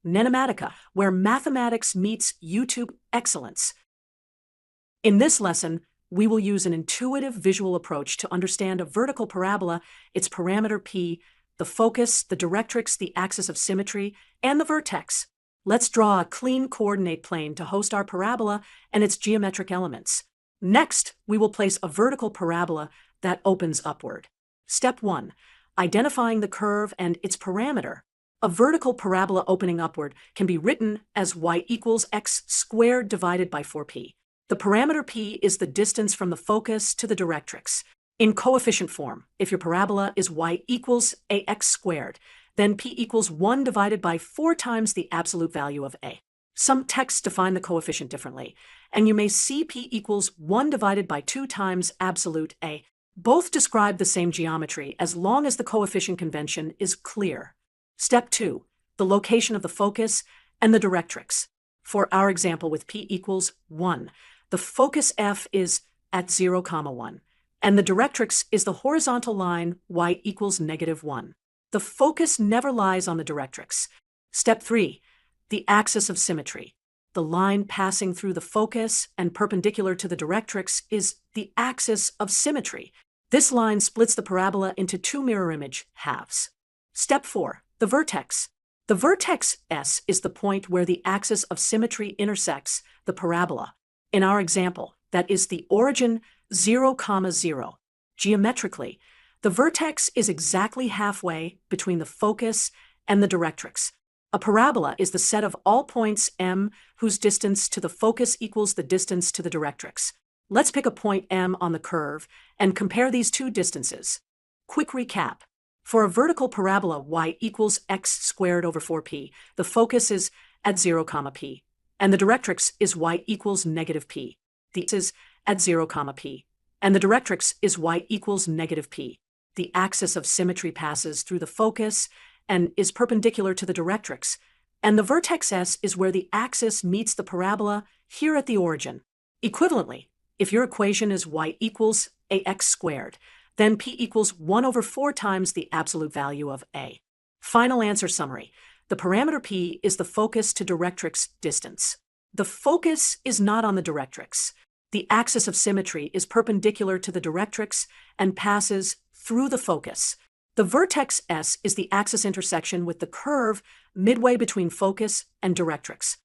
NENOMATICA, where mathematics meets YouTube excellence. In this lesson, we will use an intuitive visual approach to understand a vertical parabola, its parameter p, the focus, the directrix, the axis of symmetry, and the vertex. Let's draw a clean coordinate plane to host our parabola and its geometric elements. Next, we will place a vertical parabola that opens upward. Step 1. Identifying the curve and its parameter. A vertical parabola opening upward can be written as y equals x squared divided by 4p. The parameter p is the distance from the focus to the directrix. In coefficient form, if your parabola is y equals ax squared, then p equals 1 divided by 4 times the absolute value of a. Some texts define the coefficient differently, and you may see p equals 1 divided by 2 times absolute a. Both describe the same geometry as long as the coefficient convention is clear. Step 2. The location of the focus and the directrix. For our example with p equals 1, the focus f is at 0, 1, and the directrix is the horizontal line y equals -1. The focus never lies on the directrix. Step 3. The axis of symmetry. The line passing through the focus and perpendicular to the directrix is the axis of symmetry. This line splits the parabola into 2 mirror image halves. Step 4. The vertex. The vertex S is the point where the axis of symmetry intersects the parabola. In our example, that is the origin 0, 0. Geometrically, the vertex is exactly halfway between the focus and the directrix. A parabola is the set of all points M whose distance to the focus equals the distance to the directrix. Let's pick a point M on the curve and compare these two distances. Quick recap. For a vertical parabola y equals x squared over 4p, the focus is at 0, p, and the directrix is y equals -p. The axis is at 0, p, and the directrix is y equals -p. The axis of symmetry passes through the focus and is perpendicular to the directrix, and the vertex S is where the axis meets the parabola here at the origin. Equivalently, if your equation is y equals ax squared, then p equals 1 over 4 times the absolute value of a. Final answer summary. The parameter p is the focus to directrix distance. The focus is not on the directrix. The axis of symmetry is perpendicular to the directrix and passes through the focus. The vertex S is the axis intersection with the curve midway between focus and directrix.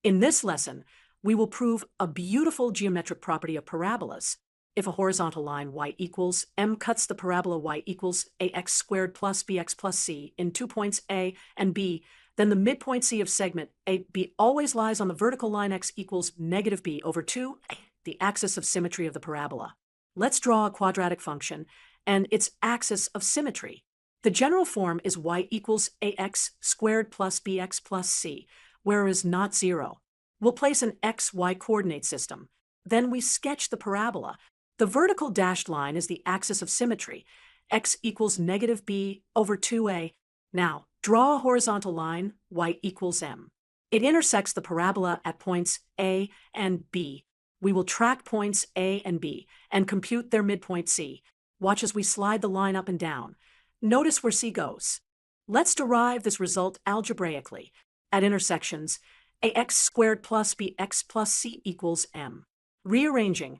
In this lesson, we will prove a beautiful geometric property of parabolas. If a horizontal line y equals m cuts the parabola y equals ax squared plus bx plus c in 2 points A and B, then the midpoint C of segment AB always lies on the vertical line x equals -b over 2, the axis of symmetry of the parabola. Let's draw a quadratic function and its axis of symmetry. The general form is y equals ax squared plus bx plus c, where is not 0. We'll place an xy coordinate system. Then we sketch the parabola. The vertical dashed line is the axis of symmetry, x equals -b over 2a. Now, draw a horizontal line, y equals m. It intersects the parabola at points A and B. We will track points A and B and compute their midpoint C. Watch as we slide the line up and down. Notice where C goes. Let's derive this result algebraically. At intersections, ax squared plus bx plus c equals m. Rearranging,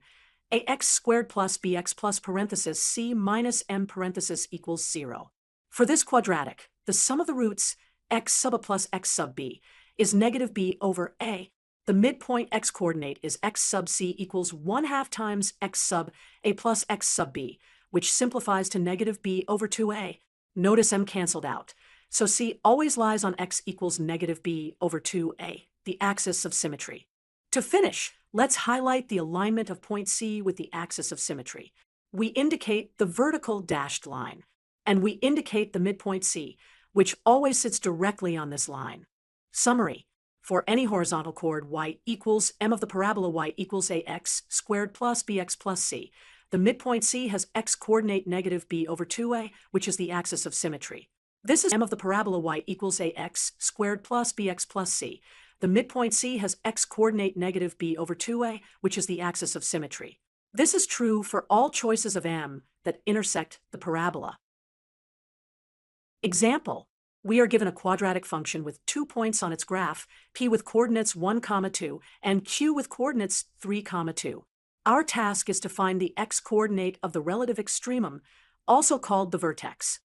ax squared plus bx plus parenthesis c minus m parenthesis equals 0. For this quadratic, the sum of the roots x sub a plus x sub b is -b over a. The midpoint x-coordinate is x sub c equals 1/2 times x sub a plus x sub b, which simplifies to -b over 2a. Notice m cancelled out, so c always lies on x equals -b over 2a, the axis of symmetry. To finish, let's highlight the alignment of point C with the axis of symmetry. We indicate the vertical dashed line, and we indicate the midpoint C, which always sits directly on this line. Summary. For any horizontal chord y equals m of the parabola y equals ax squared plus bx plus c, the midpoint C has x-coordinate -b over 2a, which is the axis of symmetry. This is m of the parabola y equals ax squared plus bx plus c. The midpoint C has x-coordinate -b over 2a, which is the axis of symmetry. This is true for all choices of m that intersect the parabola. Example: We are given a quadratic function with 2 points on its graph, p with coordinates 1, 2, and q with coordinates 3, 2. Our task is to find the x-coordinate of the relative extremum, also called the vertex.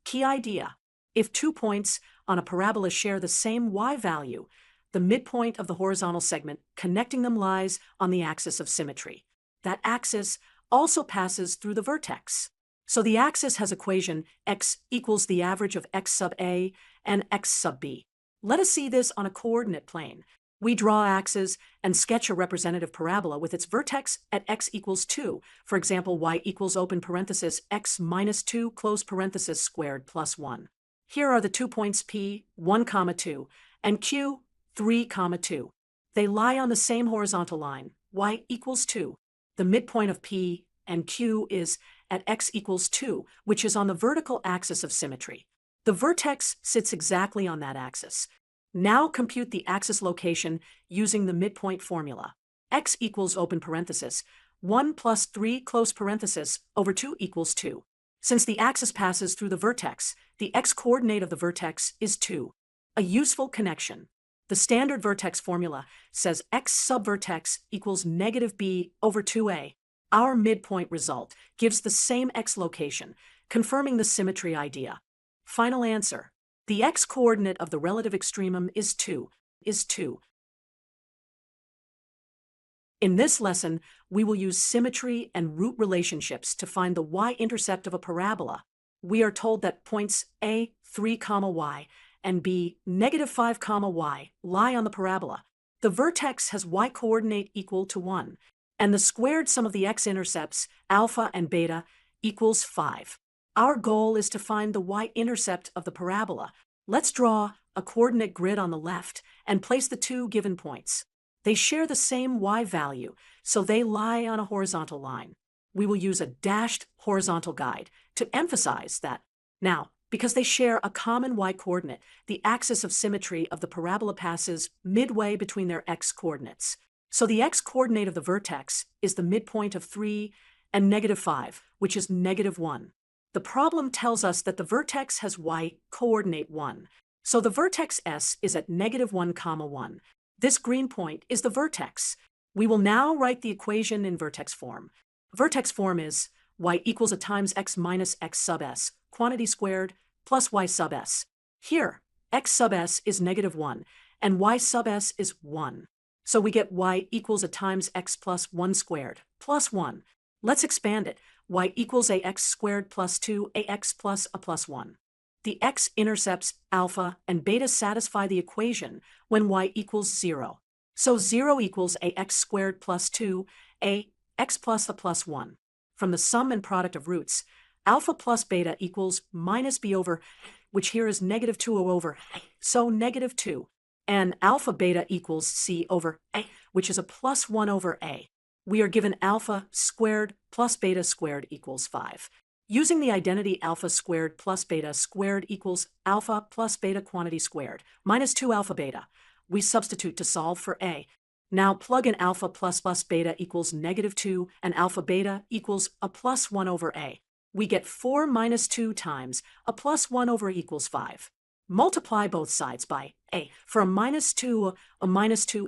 Key idea: if 2 points on a parabola share the same y value, the midpoint of the horizontal segment connecting them lies on the axis of symmetry. That axis also passes through the vertex. So the axis has equation x equals the average of x sub a and x sub b. Let us see this on a coordinate plane. We draw axes and sketch a representative parabola with its vertex at x equals 2. For example, y equals open parenthesis x minus 2 close parenthesis squared plus 1. Here are the 2 points p, 1, 2, and q, 3, 2. They lie on the same horizontal line, y equals 2. The midpoint of p and q is at x equals 2, which is on the vertical axis of symmetry. The vertex sits exactly on that axis. Now compute the axis location using the midpoint formula. X equals open parenthesis 1 plus 3 close parenthesis over 2 equals 2. Since the axis passes through the vertex, the x-coordinate of the vertex is 2. A useful connection. The standard vertex formula says x sub vertex equals negative b over 2a. Our midpoint result gives the same x location, confirming the symmetry idea. Final answer: the x-coordinate of the relative extremum is 2. In this lesson, we will use symmetry and root relationships to find the y-intercept of a parabola. We are told that points a, 3, y, and b, negative 5, y, lie on the parabola. The vertex has y-coordinate equal to 1. And the squared sum of the x-intercepts, alpha and beta, equals 5. Our goal is to find the y-intercept of the parabola. Let's draw a coordinate grid on the left and place the 2 given points. They share the same y value, so they lie on a horizontal line. We will use a dashed horizontal guide to emphasize that. Now, because they share a common y-coordinate, the axis of symmetry of the parabola passes midway between their x-coordinates. So the x-coordinate of the vertex is the midpoint of 3 and negative 5, which is negative 1. The problem tells us that the vertex has y-coordinate 1. So the vertex S is at negative 1, 1. This green point is the vertex. We will now write the equation in vertex form. Vertex form is y equals a times x minus x sub s, quantity squared, plus y sub s. Here, x sub s is negative 1, and y sub s is 1. So we get y equals a times x plus 1 squared, plus 1. Let's expand it. Y equals ax squared plus 2 ax plus a plus 1. The x-intercepts alpha and beta satisfy the equation when y equals 0. So 0 equals ax squared plus 2 ax plus a plus 1. From the sum and product of roots, alpha plus beta equals minus b over, which here is negative 2 over, so negative 2. And alpha beta equals c over a, which is a plus 1 over a. We are given alpha squared plus beta squared equals 5. Using the identity alpha squared plus beta squared equals alpha plus beta quantity squared, minus 2 alpha beta, we substitute to solve for a. Now plug in alpha plus beta equals negative 2 and alpha beta equals a plus 1 over a. We get 4 minus 2 times a plus 1 over equals 5. Multiply both sides by a. For a minus 2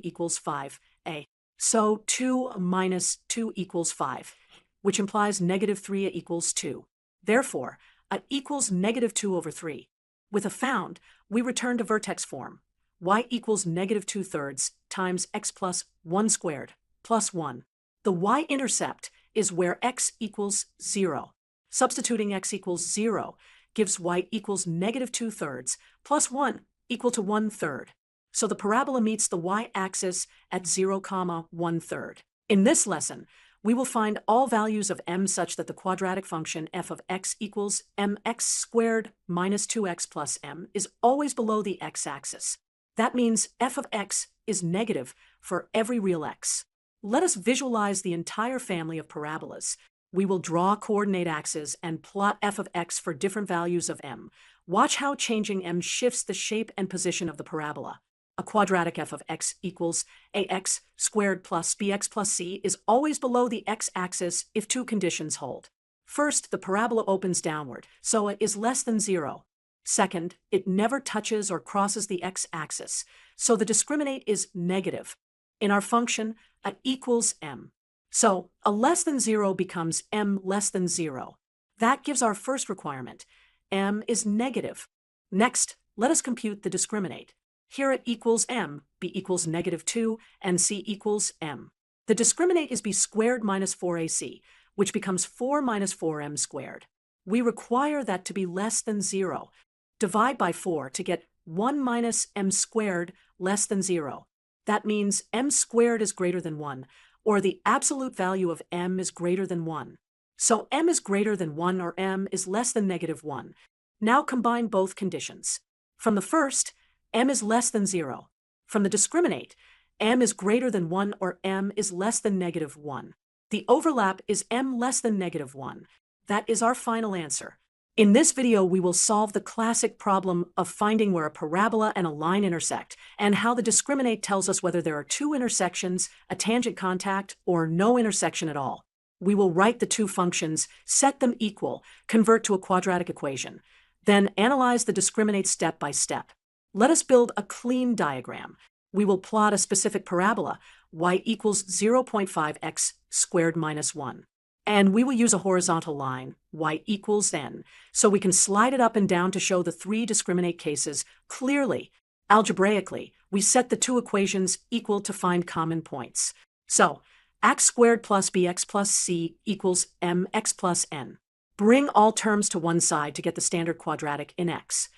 equals 5, a. So 2 minus 2 equals 5, which implies negative 3 equals 2. Therefore, a equals negative 2 over 3. With a found, we return to vertex form. Y equals negative 2/3 times x plus 1 squared plus 1. The y-intercept is where x equals 0. Substituting x equals 0 gives y equals negative 2/3 plus 1 equal to 1/3. So the parabola meets the y-axis at 0, 1/3. In this lesson, we will find all values of m such that the quadratic function f of x equals mx squared minus 2x plus m is always below the x-axis. That means f of x is negative for every real x. Let us visualize the entire family of parabolas. We will draw coordinate axes and plot f of x for different values of m. Watch how changing m shifts the shape and position of the parabola. A quadratic f of x equals ax squared plus bx plus c is always below the x-axis if two conditions hold. First, the parabola opens downward, so it is less than 0. Second, it never touches or crosses the x-axis, so the discriminant is negative. In our function, a equals m. So a less than 0 becomes m less than 0. That gives our first requirement. M is negative. Next, let us compute the discriminant. Here it equals m, b equals -2, and c equals m. The discriminant is b squared minus 4ac, which becomes 4 minus 4m squared. We require that to be less than 0. Divide by 4 to get 1 minus m squared less than 0. That means m squared is greater than 1, or the absolute value of m is greater than 1. So m is greater than 1 or m is less than -1. Now combine both conditions. From the first, m is less than 0. From the discriminant, m is greater than 1 or m is less than -1. The overlap is m less than -1. That is our final answer. In this video, we will solve the classic problem of finding where a parabola and a line intersect, and how the discriminant tells us whether there are two intersections, a tangent contact, or no intersection at all. We will write the two functions, set them equal, convert to a quadratic equation, then analyze the discriminant step by step. Let us build a clean diagram. We will plot a specific parabola, y equals 0.5x squared minus 1. And we will use a horizontal line, y equals n, so we can slide it up and down to show the three discriminant cases clearly. Algebraically, we set the two equations equal to find common points. So, x squared plus bx plus c equals mx plus n. Bring all terms to one side to get the standard quadratic in x.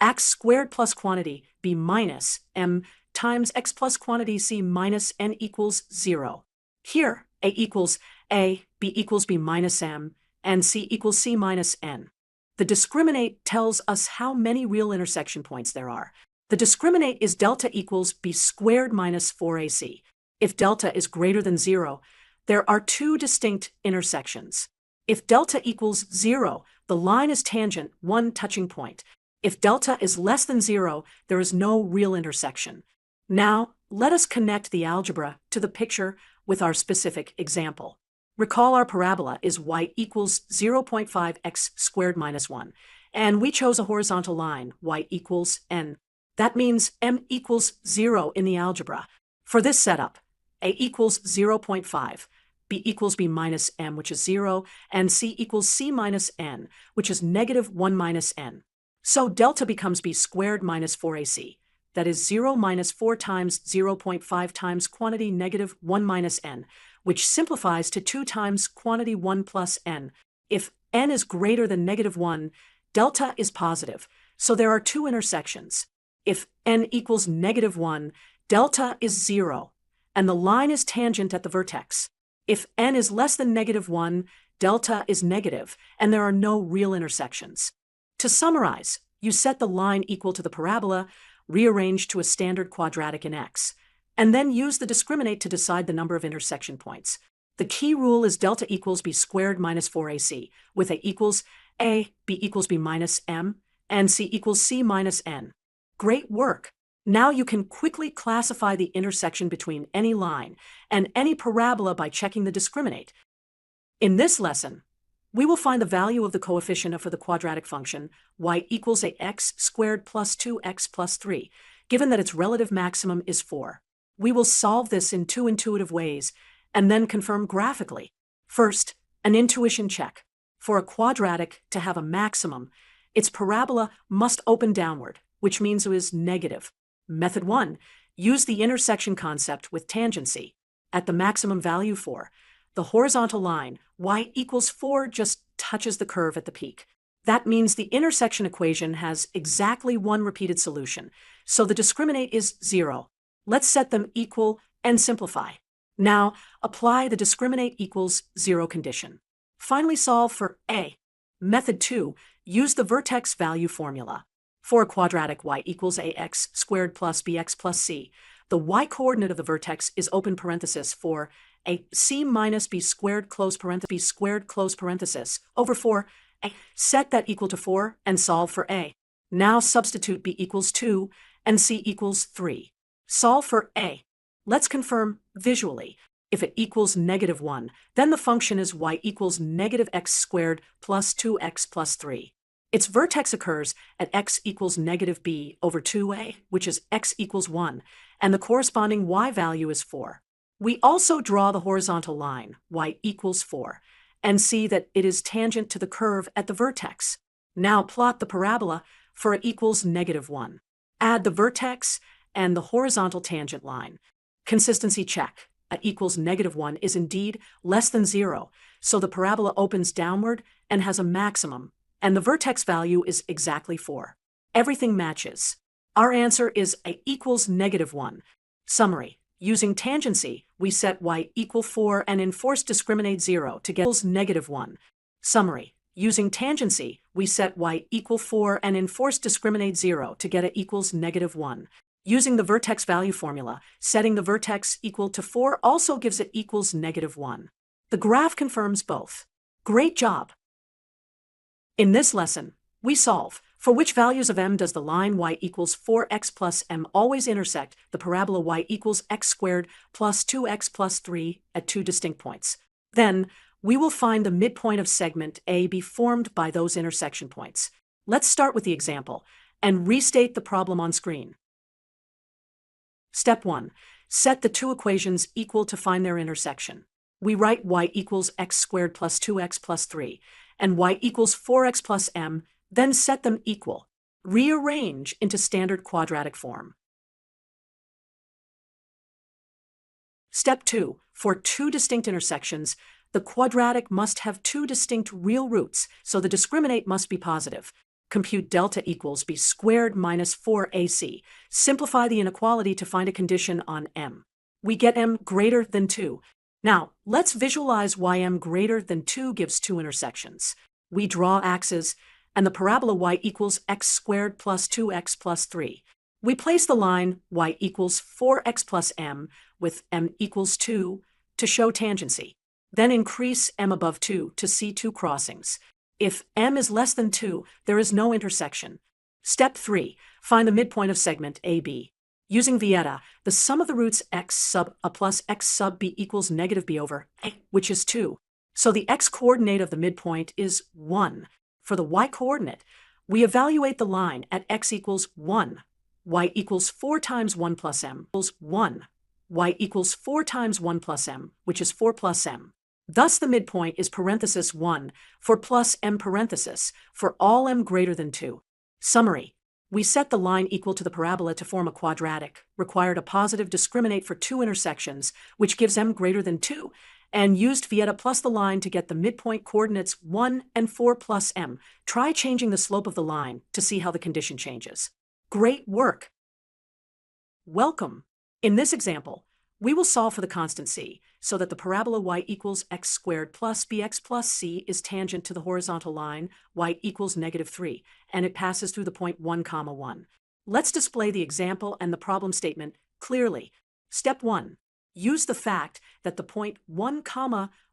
X squared plus quantity b minus m times x plus quantity c minus n equals 0. Here, a equals a, b equals b minus m, and c equals c minus n. The discriminant tells us how many real intersection points there are. The discriminant is delta equals b squared minus 4ac. If delta is greater than 0, there are two distinct intersections. If delta equals 0, the line is tangent, one touching point. If delta is less than 0, there is no real intersection. Now, let us connect the algebra to the picture with our specific example. Recall our parabola is y equals 0.5x squared minus 1, and we chose a horizontal line, y equals n. That means m equals 0 in the algebra. For this setup, a equals 0.5, b equals b minus m, which is 0, and c equals c minus n, which is -1 minus n. So delta becomes b squared minus 4ac. That is 0 minus 4 times 0.5 times quantity -1 minus n, which simplifies to 2 times quantity 1 plus n. If n is greater than -1, delta is positive, so there are two intersections. If n equals -1, delta is 0, and the line is tangent at the vertex. If n is less than -1, delta is negative, and there are no real intersections. To summarize, you set the line equal to the parabola, rearrange to a standard quadratic in x, and then use the discriminant to decide the number of intersection points. The key rule is delta equals b squared minus 4ac, with a equals a, b equals b minus m, and c equals c minus n. Great work! Now you can quickly classify the intersection between any line and any parabola by checking the discriminant. In this lesson, we will find the value of the coefficient for the quadratic function y equals ax squared plus 2x plus 3, given that its relative maximum is 4. We will solve this in two intuitive ways, and then confirm graphically. First, an intuition check. For a quadratic to have a maximum, its parabola must open downward, which means it is negative. Method 1. Use the intersection concept with tangency. At the maximum value 4, the horizontal line, y equals 4, just touches the curve at the peak. That means the intersection equation has exactly one repeated solution, so the discriminant is 0. Let's set them equal and simplify. Now, apply the discriminant equals 0 condition. Finally solve for a. Method 2. Use the vertex value formula. For a quadratic y equals ax squared plus bx plus c, the y-coordinate of the vertex is open parenthesis for a c minus b squared close parenthesis over 4. Set that equal to 4 and solve for a. Now substitute b equals 2 and c equals 3. Solve for a. Let's confirm visually. If it equals -1, then the function is y equals -x squared plus 2x plus 3. Its vertex occurs at x equals -b over 2a, which is x equals 1, and the corresponding y value is 4. We also draw the horizontal line, y equals 4, and see that it is tangent to the curve at the vertex. Now plot the parabola for it equals -1. Add the vertex and the horizontal tangent line. Consistency check. At equals -1 is indeed less than 0, so the parabola opens downward and has a maximum, and the vertex value is exactly 4. Everything matches. Our answer is a equals -1. Summary. Using tangency, we set y equal 4 and enforce discriminate 0 to get equals -1. Summary. Using tangency, we set y equal 4 and enforce discriminate 0 to get a equals -1. Using the vertex value formula, setting the vertex equal to 4 also gives it equals -1. The graph confirms both. Great job! In this lesson, we solve for which values of m does the line y equals 4x plus m always intersect the parabola y equals x squared plus 2x plus 3 at two distinct points. Then, we will find the midpoint of segment A be formed by those intersection points. Let's start with the example and restate the problem on screen. Step 1. Set the two equations equal to find their intersection. We write y equals x squared plus 2x plus 3 and y equals 4x plus m, then set them equal. Rearrange into standard quadratic form. Step 2. For two distinct intersections, the quadratic must have two distinct real roots, so the discriminant must be positive. Compute delta equals b squared minus 4ac. Simplify the inequality to find a condition on m. We get m greater than 2. Now, let's visualize why m greater than 2 gives two intersections. We draw axes, and the parabola y equals x squared plus 2x plus 3. We place the line y equals 4x plus m with m equals 2 to show tangency. Then increase m above 2 to see two crossings. If m is less than 2, there is no intersection. Step 3. Find the midpoint of segment AB. Using Vieta, the sum of the roots x sub a plus x sub b equals -b over a, which is 2. So the x-coordinate of the midpoint is 1. For the y-coordinate, we evaluate the line at x equals 1. Y equals 4 times 1 plus m equals 1. Y equals 4 times 1 plus m, which is 4 plus m. Thus the midpoint is parenthesis 1 for plus m parenthesis for all m greater than 2. Summary. We set the line equal to the parabola to form a quadratic, required a positive discriminant for two intersections, which gives m greater than 2, and used Vieta plus the line to get the midpoint coordinates 1 and 4 plus m. Try changing the slope of the line to see how the condition changes. Great work! Welcome! In this example, we will solve for the constant c, so that the parabola y equals x squared plus bx plus c is tangent to the horizontal line y equals -3, and it passes through the point 1, 1. Let's display the example and the problem statement clearly. Step 1. Use the fact that the point 1,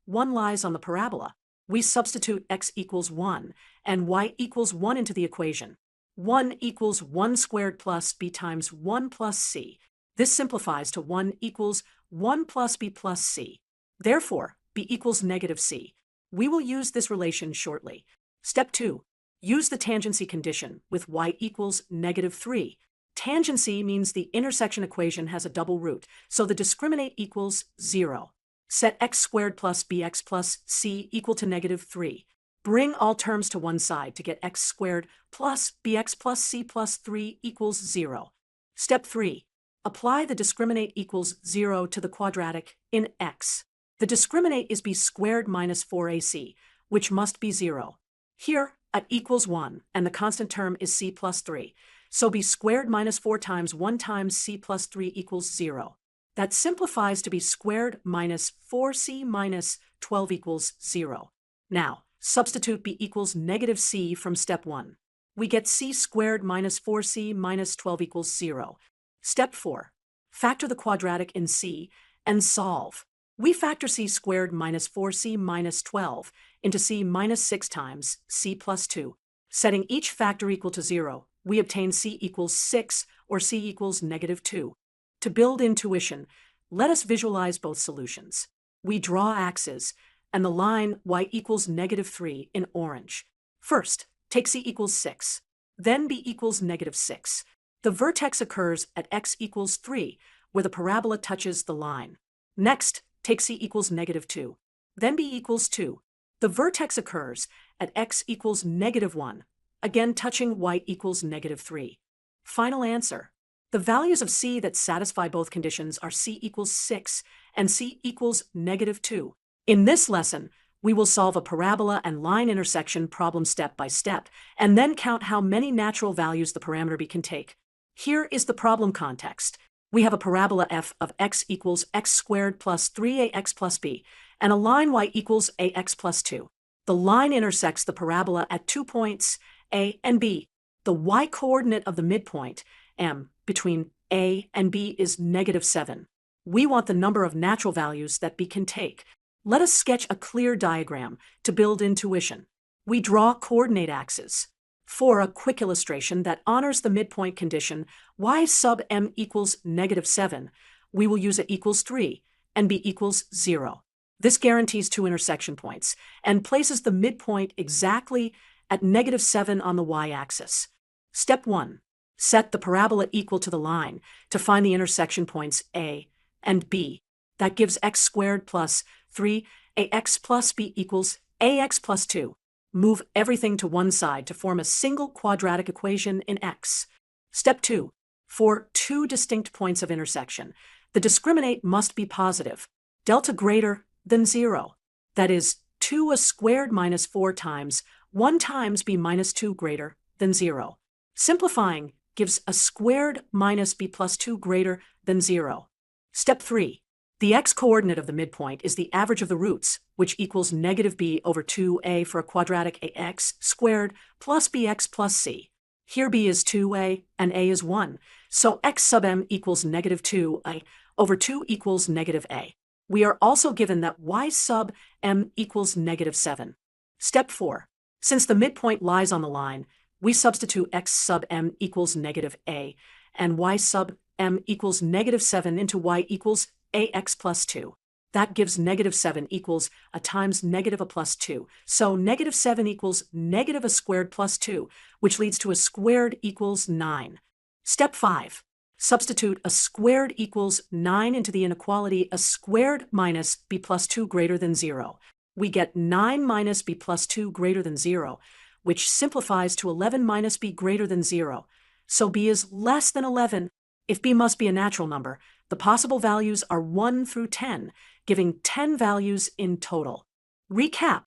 1 lies on the parabola. We substitute x equals 1 and y equals 1 into the equation. 1 equals 1 squared plus b times 1 plus c. This simplifies to 1 equals 1 plus b plus c. Therefore, b equals -c. We will use this relation shortly. Step 2. Use the tangency condition with y equals -3. Tangency means the intersection equation has a double root, so the discriminant equals 0. Set x squared plus bx plus c equal to -3. Bring all terms to one side to get x squared plus bx plus c plus 3 equals 0. Step 3. Apply the discriminant equals 0 to the quadratic in x. The discriminant is b squared minus 4ac, which must be 0. Here, at equals 1, and the constant term is c plus 3. So b squared minus 4 times 1 times c plus 3 equals 0. That simplifies to b squared minus 4c minus 12 equals 0. Now, substitute b equals -c from step 1. We get c squared minus 4c minus 12 equals 0. Step 4. Factor the quadratic in c and solve. We factor c squared minus 4c minus 12 into c minus 6 times c plus 2. Setting each factor equal to 0, we obtain c equals 6 or c equals -2. To build intuition, Let us visualize both solutions. We draw axes, and the line y equals -3 in orange. First, take c equals 6, then b equals -6. The vertex occurs at x equals 3, where the parabola touches the line. Next, take c equals -2, then b equals 2. The vertex occurs at x equals -1, again touching y equals -3. Final answer. The values of c that satisfy both conditions are c equals 6 and c equals -2. In this lesson, we will solve a parabola and line intersection problem step by step, and then count how many natural values the parameter b can take. Here is the problem context. We have a parabola f of x equals x squared plus 3ax plus b, and a line y equals ax plus 2. The line intersects the parabola at 2 points, a and b. The y-coordinate of the midpoint, m, between a and b is -7. We want the number of natural values that b can take. Let us sketch a clear diagram to build intuition. We draw coordinate axes. For a quick illustration that honors the midpoint condition, y sub m equals -7, we will use a equals 3 and b equals 0. This guarantees 2 intersection points and places the midpoint exactly at -7 on the y-axis. Step 1. Set the parabola equal to the line to find the intersection points a and b. That gives x squared plus 3ax plus b equals ax plus 2. Move everything to one side to form a single quadratic equation in x. Step 2. For 2 distinct points of intersection, the discriminant must be positive, delta greater than 0. That is, 2a squared minus 4 times 1 times b minus 2 greater than 0. Simplifying gives a squared minus b plus 2 greater than 0. Step 3. The x-coordinate of the midpoint is the average of the roots, which equals -b over 2a for a quadratic ax squared plus bx plus c. Here b is 2a and a is 1, so x sub m equals -2a over 2 equals -a. We are also given that y sub m equals -7. Step 4. Since the midpoint lies on the line, we substitute x sub m equals -a and y sub m equals -7 into y equals ax plus 2. That gives -7 equals a times negative a plus 2. So -7 equals negative a squared plus 2, which leads to a squared equals 9. Step 5. Substitute a squared equals 9 into the inequality a squared minus b plus 2 greater than 0. We get 9 minus b plus 2 greater than 0, which simplifies to 11 minus b greater than 0. So b is less than 11. If b must be a natural number, the possible values are 1 through 10, giving 10 values in total. Recap.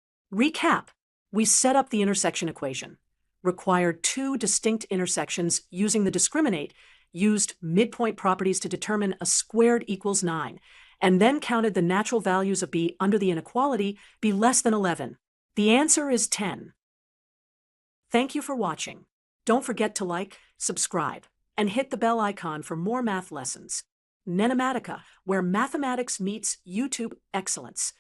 We set up the intersection equation, required 2 distinct intersections using the discriminant, used midpoint properties to determine a squared equals 9, and then counted the natural values of b under the inequality b less than 11. The answer is 10. Thank you for watching. Don't forget to like, subscribe, and hit the bell icon for more math lessons. NENOMATICA, where mathematics meets YouTube excellence.